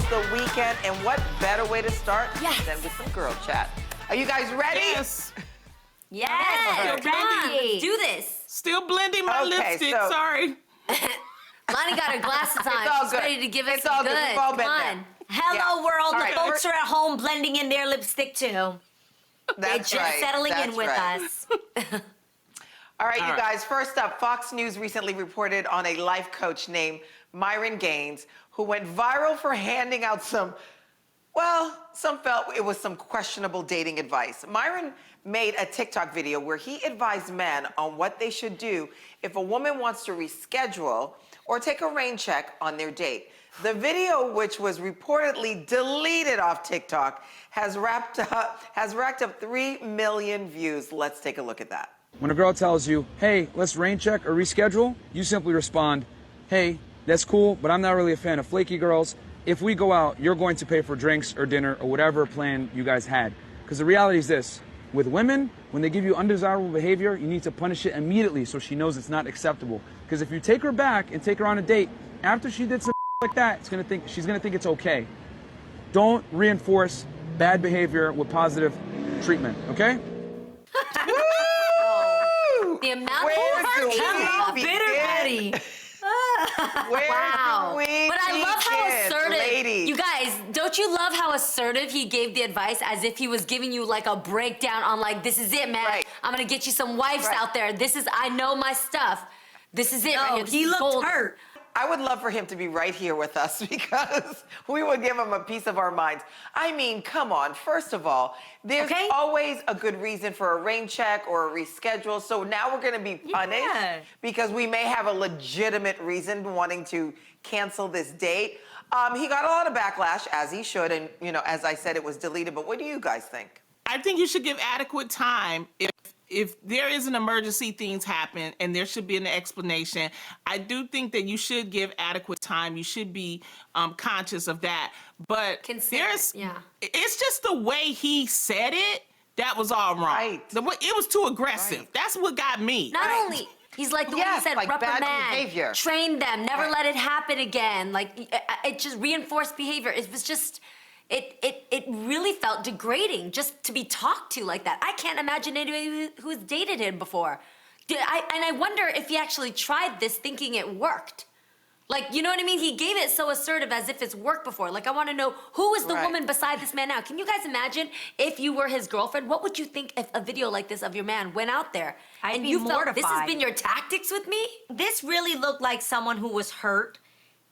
the weekend, and what better way to start Yes. than with some girl chat? Are you guys ready? Yes. Yes, Alright. ready. Let's do this. Still blending my lipstick. so- Sorry. Lonnie got her glasses on. all She's good. ready to give us It's all some good. good. We've all been Come there. on. Hello, Yeah. world. All The right, folks are at home blending in their lipstick, too. They're That's just right. settling That's in with right. us. All right, All you right. guys, first up, Fox News recently reported on a life coach named Myron Gaines who went viral for handing out some felt it was some questionable dating advice. Myron made a TikTok video where he advised men on what they should do if a woman wants to reschedule or take a rain check on their date. The video, which was reportedly deleted off TikTok, has racked up 3 million views. Let's take a look at that. When a girl tells you, hey, let's rain check or reschedule, you simply respond, hey, that's cool, but I'm not really a fan of flaky girls. If we go out, you're going to pay for drinks or dinner or whatever plan you guys had. Because the reality is this, with women, when they give you undesirable behavior, you need to punish it immediately so she knows it's not acceptable. Because if you take her back and take her on a date, after she did some like that, she's gonna think it's okay. Don't reinforce bad behavior with positive treatment, okay? The amount Where do of we bitter begin? Betty. Where Wow. do we But I love how begin, assertive. ladies? You guys, don't you love how assertive he gave the advice as if he was giving you like a breakdown on like, this is it, man. Right. I'm gonna get you some wives Right. out there. I know my stuff. This is it right here. This he is looked gold. hurt. I would love for him to be right here with us because we would give him a piece of our minds. I mean, come on. First of all, there's Okay. always a good reason for a rain check or a reschedule. So now we're going to be punished Yeah. because we may have a legitimate reason wanting to cancel this date. He got a lot of backlash, as he should. And, as I said, it was deleted. But what do you guys think? I think you should give adequate time if there is an emergency, things happen, and there should be an explanation. I do think that you should give adequate time. You should be conscious of that. But Considerate, yeah. it's just the way he said it that was all wrong. Right. It was too aggressive. Right. That's what got me. Not only, he's like the way Yes, he said, like bad reprimand, behavior. train them, never Right. let it happen again. Like, it just reinforced behavior. It was just, it really felt degrading just to be talked to like that. I can't imagine anybody who's dated him before. And I wonder if he actually tried this thinking it worked. Like, you know what I mean? He gave it so assertive as if it's worked before. Like, I want to know, who is the Right. woman beside this man now? Can you guys imagine if you were his girlfriend? What would you think if a video like this of your man went out there? I'd and be you felt this has mortified. been your tactics with me? This really looked like someone who was hurt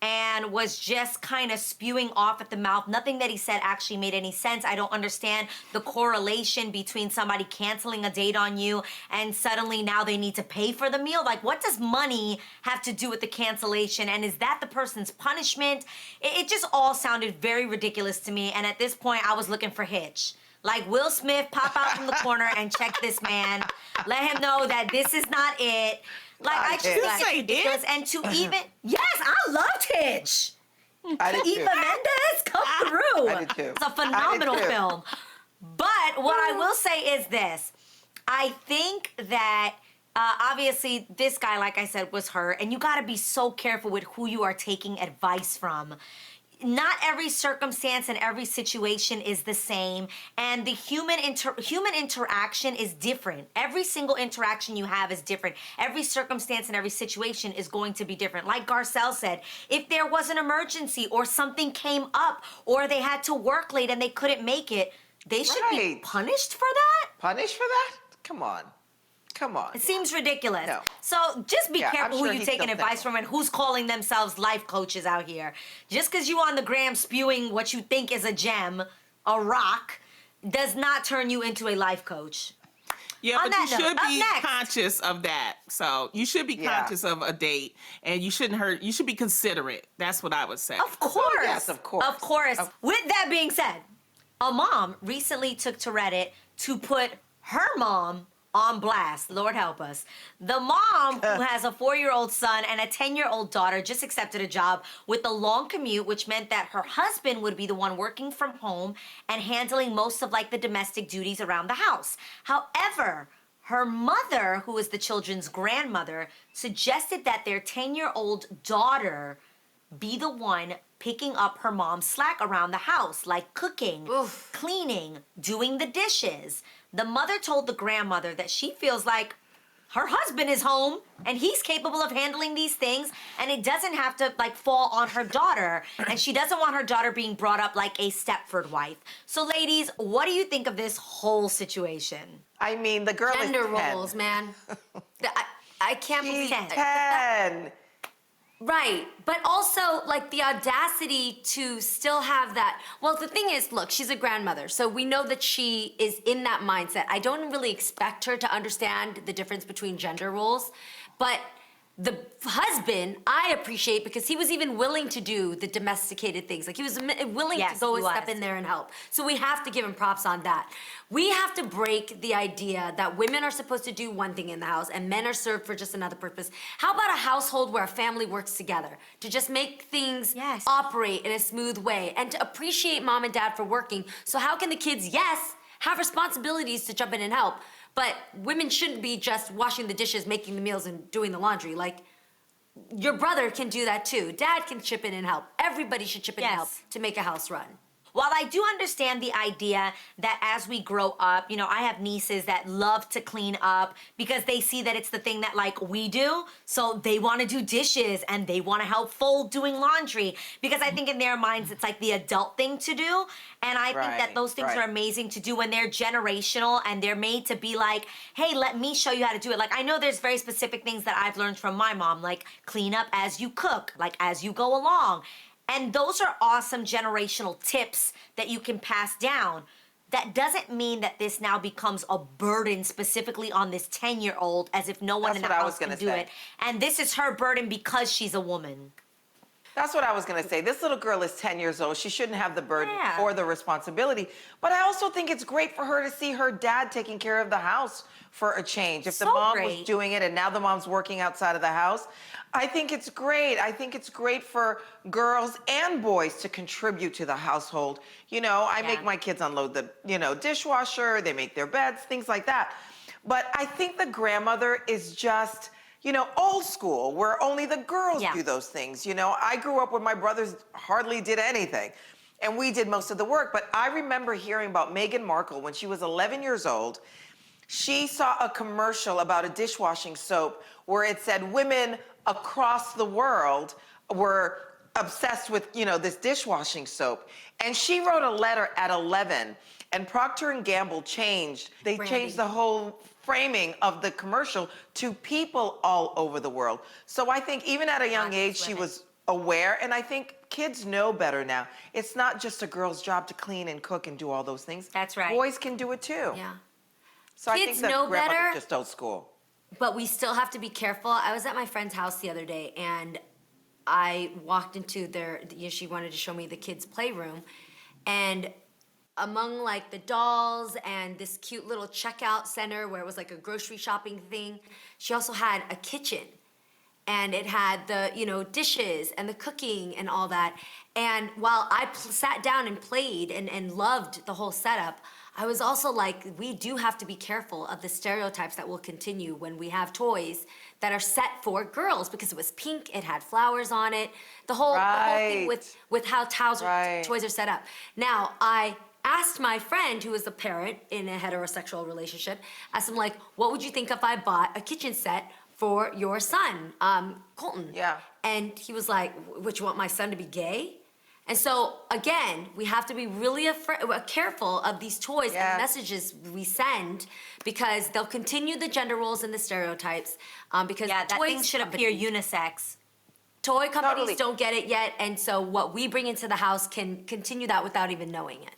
and was just kind of spewing off at the mouth. Nothing that he said actually made any sense. I don't understand the correlation between somebody canceling a date on you and suddenly now they need to pay for the meal. Like, what does money have to do with the cancellation? And is that the person's punishment? It just all sounded very ridiculous to me. And at this point, I was looking for Hitch. Like, Will Smith, pop out from the corner and check this man. Let him know that this is not it. Like, I just Hitch. think You it's say ridiculous. it? And to even, yes, I loved Hitch. I did Eva too. Mendes, come through. I did too. It's a phenomenal I did too. film. But what I will say is this. I think that obviously this guy, like I said, was hurt. And you got to be so careful with who you are taking advice from. Not every circumstance and every situation is the same, and the human interaction is different. Every single interaction you have is different. Every circumstance and every situation is going to be different. Like Garcelle said, if there was an emergency or something came up or they had to work late and they couldn't make it, they should be Right. punished for that? Punished for that? Come on. Come on. It seems ridiculous. No. So just be Yeah, careful I'm sure who he's you're taking still advice from and who's calling themselves life coaches out here. Just because you on the gram spewing what you think is a gem, a rock, does not turn you into a life coach. Yeah, On but you that note, should up be next. conscious of that. So you should be Yeah. conscious of a date, and you shouldn't hurt. You should be considerate. That's what I would say. Of course. yes, of course. Of course. Of- With that being said, a mom recently took to Reddit to put her mom on blast. Lord help us. The mom, who has a 4-year-old son and a 10-year-old daughter, just accepted a job with a long commute, which meant that her husband would be the one working from home and handling most of like the domestic duties around the house. However, her mother, who is the children's grandmother, suggested that their 10-year-old daughter be the one picking up her mom's slack around the house, like cooking, cleaning, doing the dishes. The mother told the grandmother that she feels like her husband is home and he's capable of handling these things, and it doesn't have to like fall on her daughter. And she doesn't want her daughter being brought up like a Stepford wife. So ladies, what do you think of this whole situation? I mean, the girl Gender is 10. roles, man. I can't She's believe it. 10. Right, but also like the audacity to still have that. Well, the thing is, look, she's a grandmother, so we know that she is in that mindset. I don't really expect her to understand the difference between gender roles, but the husband, I appreciate because he was even willing to do the domesticated things. Like he was willing to go and step in there and help. So we have to give him props on that. We have to break the idea that women are supposed to do one thing in the house and men are served for just another purpose. How about a household where a family works together to just make things operate in a smooth way and to appreciate mom and dad for working? So how can the kids, have responsibilities to jump in and help, but women shouldn't be just washing the dishes, making the meals, and doing the laundry. Like, your brother can do that too. Dad can chip in and help. Everybody should chip in and help to make a house run. While I do understand the idea that as we grow up, you know, I have nieces that love to clean up because they see that it's the thing that like we do. So they want to do dishes and they want to help fold doing laundry because I think in their minds it's like the adult thing to do. And I think that those things are amazing to do when they're generational and they're made to be like, hey, let me show you how to do it. Like I know there's very specific things that I've learned from my mom, like clean up as you cook, like as you go along. And those are awesome generational tips that you can pass down. That doesn't mean that this now becomes a burden specifically on this 10-year-old as if no one in the house can do it. And this is her burden because she's a woman. That's what I was going to say. This little girl is 10 years old. She shouldn't have the burden or the responsibility. But I also think it's great for her to see her dad taking care of the house for a change. If the mom was doing it and now the mom's working outside of the house, I think it's great. I think it's great for girls and boys to contribute to the household. You know, I make my kids unload the, dishwasher, they make their beds, things like that. But I think the grandmother is just, old school, where only the girls do those things. I grew up where my brothers hardly did anything, and we did most of the work. But I remember hearing about Meghan Markle when she was 11 years old. She saw a commercial about a dishwashing soap where it said women across the world were obsessed with, this dishwashing soap. And she wrote a letter at 11, and Procter & Gamble changed the whole framing of the commercial to people all over the world. So I think even at a young age, she was aware, and I think kids know better now. It's not just a girl's job to clean and cook and do all those things. That's right. Boys can do it too. Yeah. So Kids I think that know grandmother's better. just old school. But we still have to be careful. I was at my friend's house the other day, and I walked into she wanted to show me the kids' playroom, and among like the dolls and this cute little checkout center where it was like a grocery shopping thing, she also had a kitchen. And it had the, dishes and the cooking and all that. And while I sat down and played and loved the whole setup, I was also like, we do have to be careful of the stereotypes that will continue when we have toys that are set for girls, because it was pink, it had flowers on it, the whole thing with how toys are set up. Now, I asked my friend, who is a parent in a heterosexual relationship, asked him, like, what would you think if I bought a kitchen set for your son, Colton? Yeah. And he was like, would you want my son to be gay? And so, again, we have to be really careful of these toys and the messages we send, because they'll continue the gender roles and the stereotypes. Because that thing should appear unisex. Toy companies don't get it yet, and so what we bring into the house can continue that without even knowing it.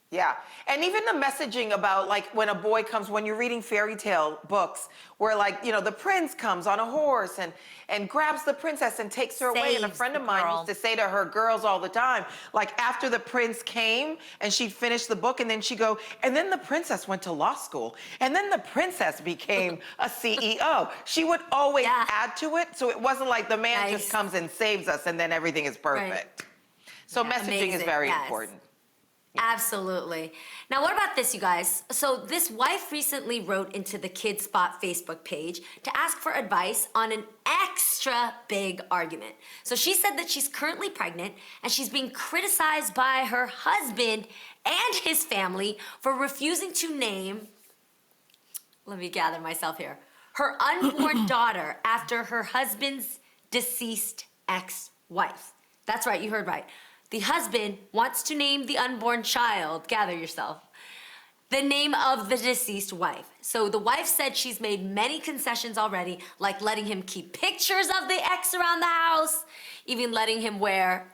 Yeah, and even the messaging about like when a boy comes, when you're reading fairy tale books, where like, the prince comes on a horse and grabs the princess and takes her away. And a friend of mine used to say to her girls all the time, like after the prince came and she'd finish the book, and then she'd go, and then the princess went to law school, and then the princess became a CEO. She would always add to it, so it wasn't like the man just comes and saves us and then everything is perfect. Right. So messaging is very important. Absolutely. Now, what about this, you guys? So this wife recently wrote into the Kid Spot Facebook page to ask for advice on an extra big argument. So she said that she's currently pregnant and she's being criticized by her husband and his family for refusing to name, let me gather myself here, her unborn daughter after her husband's deceased ex-wife. That's right, you heard right. The husband wants to name the unborn child, gather yourself, the name of the deceased wife. So the wife said she's made many concessions already, like letting him keep pictures of the ex around the house, even letting him wear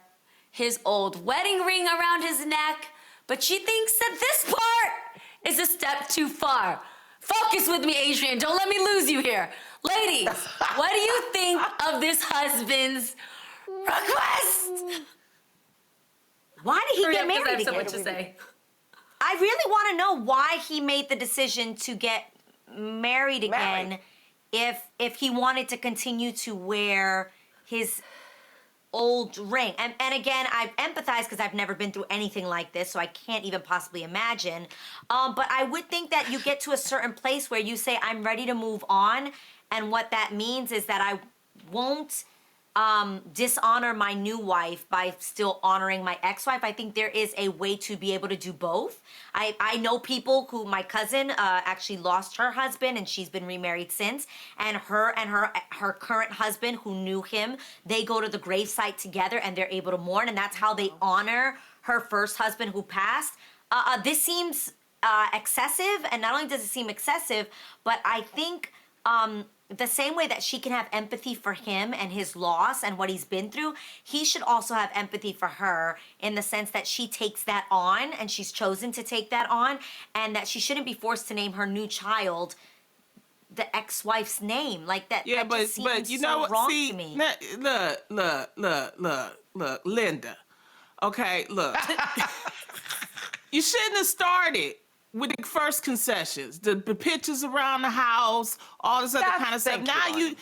his old wedding ring around his neck. But she thinks that this part is a step too far. Focus with me, Adrian. Don't let me lose you here. Ladies, what do you think of this husband's request? Why did he Hurry get up, 'cause I married have so again? much to say. I really want to know why he made the decision to get married again if he wanted to continue to wear his old ring. And again, I empathize because I've never been through anything like this, so I can't even possibly imagine. But I would think that you get to a certain place where you say, I'm ready to move on. And what that means is that I won't dishonor my new wife by still honoring my ex-wife. I think there is a way to be able to do both. I know people who, my cousin actually lost her husband and she's been remarried since, and her current husband who knew him, they go to the gravesite together and they're able to mourn, and that's how they honor her first husband who passed. This seems excessive, and not only does it seem excessive, but I think the same way that she can have empathy for him and his loss and what he's been through, he should also have empathy for her in the sense that she takes that on and she's chosen to take that on, and that she shouldn't be forced to name her new child the ex-wife's name. Like that. Yeah, that just but seems you so know what? wrong See, to me. look, Linda. Okay, look. You shouldn't have started with the first concessions, the pictures around the house, all this other kind of stuff. Now you.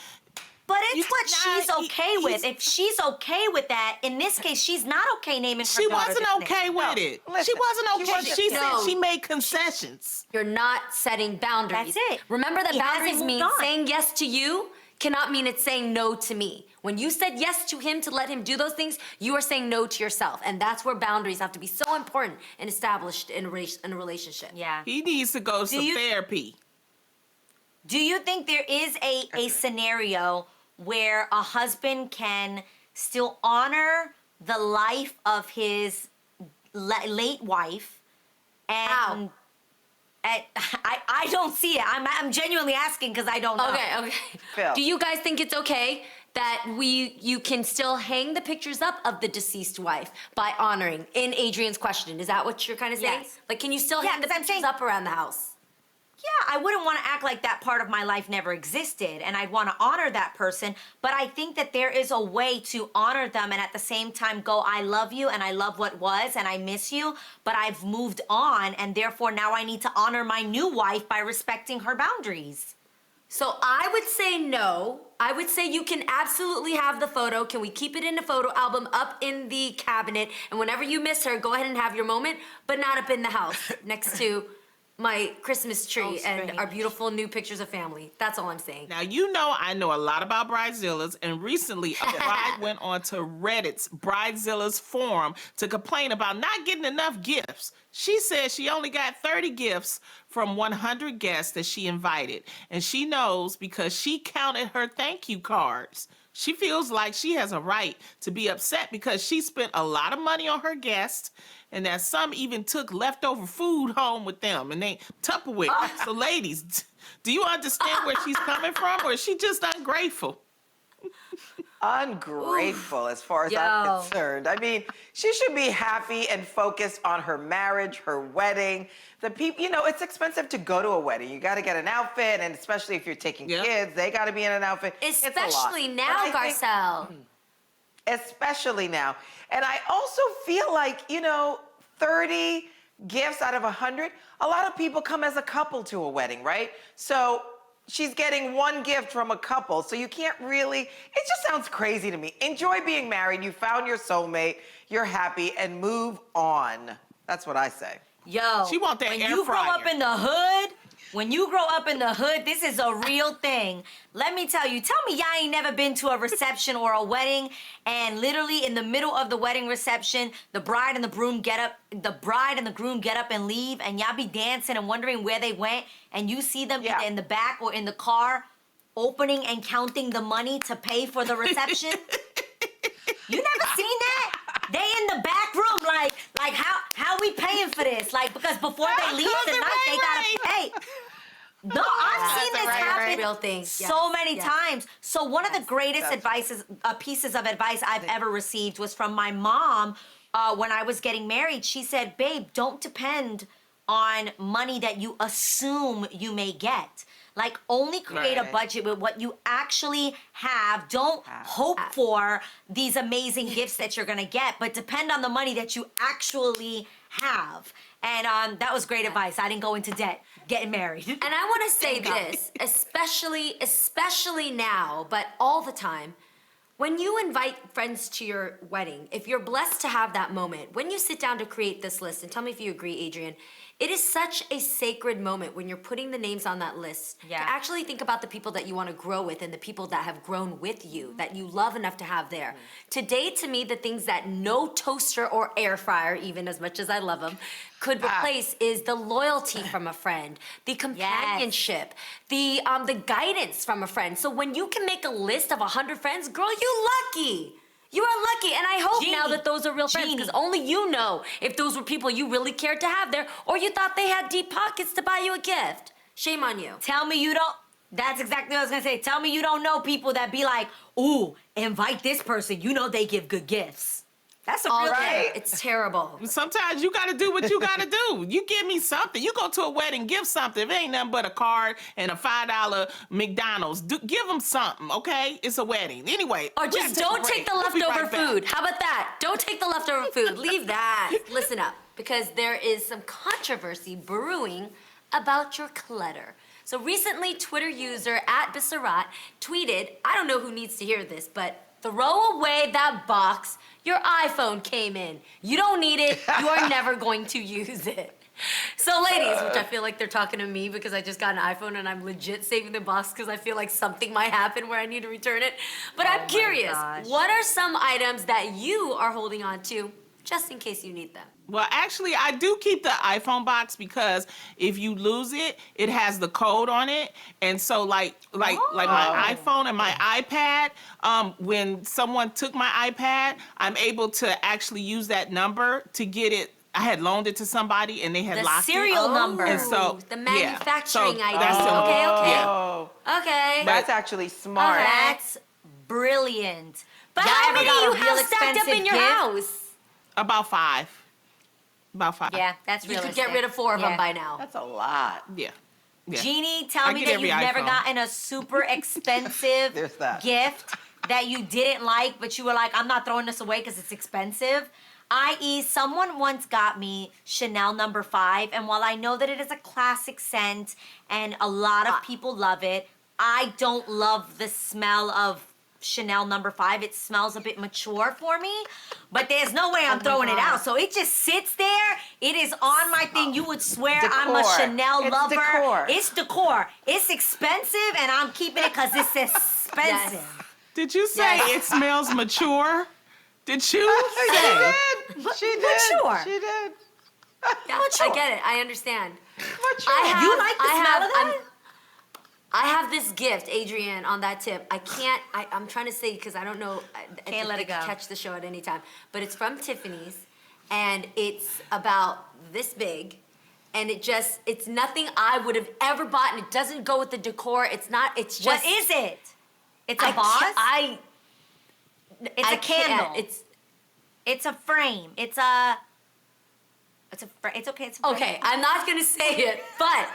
But it's You- what she's nah, okay with. If she's okay with that, in this case, she's not okay naming her She daughter wasn't this okay name. with it. listen, She wasn't she okay. wasn't- She No. said she made concessions. You're not setting boundaries. That's it. Remember that He hasn't boundaries moved mean on. saying yes to you cannot mean it's saying no to me. When you said yes to him to let him do those things, you are saying no to yourself. And that's where boundaries have to be so important and established in a relationship. Yeah. He needs to go to some you- therapy. Do you think there is a scenario where a husband can still honor the life of his late wife? And How? I don't see it. I'm genuinely asking because I don't know. Okay. Phil. Do you guys think it's okay that you can still hang the pictures up of the deceased wife by honoring in Adrian's question? Is that what you're kind of saying? Yes. Like, can you still Yeah, hang the 'cause I'm pictures saying- up around the house? Yeah, I wouldn't want to act like that part of my life never existed, and I'd want to honor that person, but I think that there is a way to honor them and at the same time go, I love you and I love what was and I miss you, but I've moved on, and therefore now I need to honor my new wife by respecting her boundaries. So I would say no. I would say you can absolutely have the photo. Can we keep it in the photo album up in the cabinet? And whenever you miss her, go ahead and have your moment, but not up in the house next to my Christmas tree and strange. our beautiful new pictures of family. That's all I'm saying. Now, you know I know a lot about Bridezillas, and recently a bride went on to Reddit's Bridezillas forum to complain about not getting enough gifts. She said she only got 30 gifts from 100 guests that she invited, and she knows because she counted her thank you cards. She feels like she has a right to be upset because she spent a lot of money on her guests, and that some even took leftover food home with them, and they Tupperware. So ladies, do you understand where she's coming from, or is she just ungrateful? Ungrateful as far as Yo. I'm concerned. I mean, she should be happy and focused on her marriage, her wedding. The people, it's expensive to go to a wedding. You got to get an outfit, and especially if you're taking Yeah. kids, they got to be in an outfit. It's a lot. Especially But now, I think- Garcelle. Especially now. And I also feel like, 30 gifts out of 100, a lot of people come as a couple to a wedding, right? So she's getting one gift from a couple, so you can't really, it just sounds crazy to me. Enjoy being married, you found your soulmate, you're happy, and move on. That's what I say. Yo, She want that when air you grow fryer. up in the hood, When you grow up in the hood, this is a real thing. Let me tell you. Tell me y'all ain't never been to a reception or a wedding, and literally in the middle of the wedding reception, the bride and the groom get up and leave, and y'all be dancing and wondering where they went, and you see them either in the back or in the car, opening and counting the money to pay for the reception. You never seen that? They in the back room, like how we paying for this? Like, because before they leave tonight, they gotta pay. No, I've seen this happen real thing. so many times. So one of the greatest pieces of advice I've ever received was from my mom when I was getting married. She said, "Babe, don't depend on money that you assume you may get. Like, only create a budget with what you actually have. Don't hope for these amazing gifts that you're gonna get, but depend on the money that you actually have." And that was great advice. I didn't go into debt getting married. And I want to say this, especially now, but all the time. When you invite friends to your wedding, if you're blessed to have that moment, when you sit down to create this list, and tell me if you agree, Adrian, it is such a sacred moment when you're putting the names on that list to actually think about the people that you want to grow with and the people that have grown with you, that you love enough to have there. Today, to me, the things that no toaster or air fryer, even as much as I love them, could replace is the loyalty from a friend, the companionship, the guidance from a friend. So when you can make a list of 100 friends, girl, you lucky. You are lucky, and I hope now that those are real friends, because only you know if those were people you really cared to have there, or you thought they had deep pockets to buy you a gift. Shame on you. Tell me you don't. That's exactly what I was gonna say. Tell me you don't know people that be like, "Ooh, invite this person. You know they give good gifts." That's a real thing. It's terrible. Sometimes you gotta do what you gotta do. You give me something. You go to a wedding, give something. If it ain't nothing but a card and a $5 McDonald's, give them something, okay? It's a wedding. Anyway. Or just don't take the leftover food. How about that? Don't take the leftover food. Leave that. Listen up, because there is some controversy brewing about your clutter. So recently, Twitter user @Bissarat tweeted, I don't know who needs to hear this, but throw away that box your iPhone came in. You don't need it. You are never going to use it. So ladies, which I feel like they're talking to me because I just got an iPhone and I'm legit saving the box because I feel like something might happen where I need to return it. But I'm curious, what are some items that you are holding on to just in case you need them? Well, actually, I do keep the iPhone box because if you lose it, it has the code on it. And so like my iPhone and my iPad, when someone took my iPad, I'm able to actually use that number to get it. I had loaned it to somebody and they had locked it. The serial number. And so, the manufacturing so ID. that's Okay. That's actually smart. That's brilliant. But Y'all how ever many got do a you real have stacked up in your expensive gift? house? About five. Yeah, that's You realistic. could get rid of 4 of them by now. That's a lot. Yeah. Jeannie, tell I me get that every you've never iPhone. gotten a super expensive There's that. gift that you didn't like, but you were like, I'm not throwing this away because it's expensive. I.e., someone once got me Chanel No. 5, and while I know that it is a classic scent and a lot of people love it, I don't love the smell of Chanel No. 5. It smells a bit mature for me, but there's no way I'm throwing it out. So it just sits there. It is on my thing. You would swear I'm a Decor. Chanel It's lover. decor. It's decor. It's expensive, and I'm keeping it because it's expensive. Did you say it smells mature? Did you say? She did. Mature. She did. Yeah, I get it. I understand. Mature. You like the smell of that? I have this gift, Adrienne, on that tip. I'm trying to say because I don't know. Can't let it go. Catch the show at any time. But it's from Tiffany's, and it's about this big. And it's nothing I would have ever bought, and it doesn't go with the decor. It's just. What is it? It's a vase? It's a candle. It's a frame. It's okay. It's a frame. Okay, I'm not gonna say it, but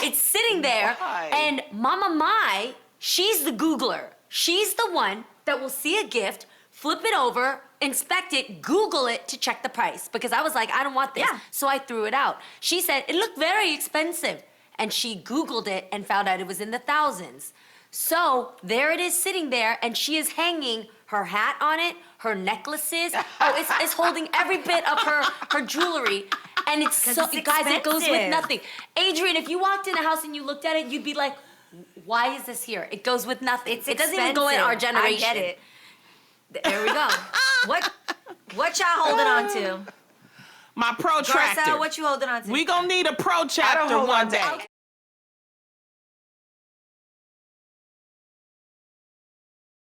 it's sitting there, Why? and Mama Mai, she's the Googler. She's the one that will see a gift, flip it over, inspect it, Google it to check the price. Because I was like, I don't want this. Yeah. So I threw it out. She said, it looked very expensive. And she Googled it and found out it was in the thousands. So there it is sitting there, and she is hanging her hat on it, her necklaces. Oh, it's holding every bit of her jewelry. And it's so, it's guys, it goes with expensive. nothing. Adrian, if you walked in a house and you looked at it, you'd be like, why is this here? It goes with nothing. It's it doesn't even go in our expensive. generation. I get it. There we go. What y'all holding on to? My protractor. Garcelle, what you holding on to? We gonna need a protractor hold one on to day. anything.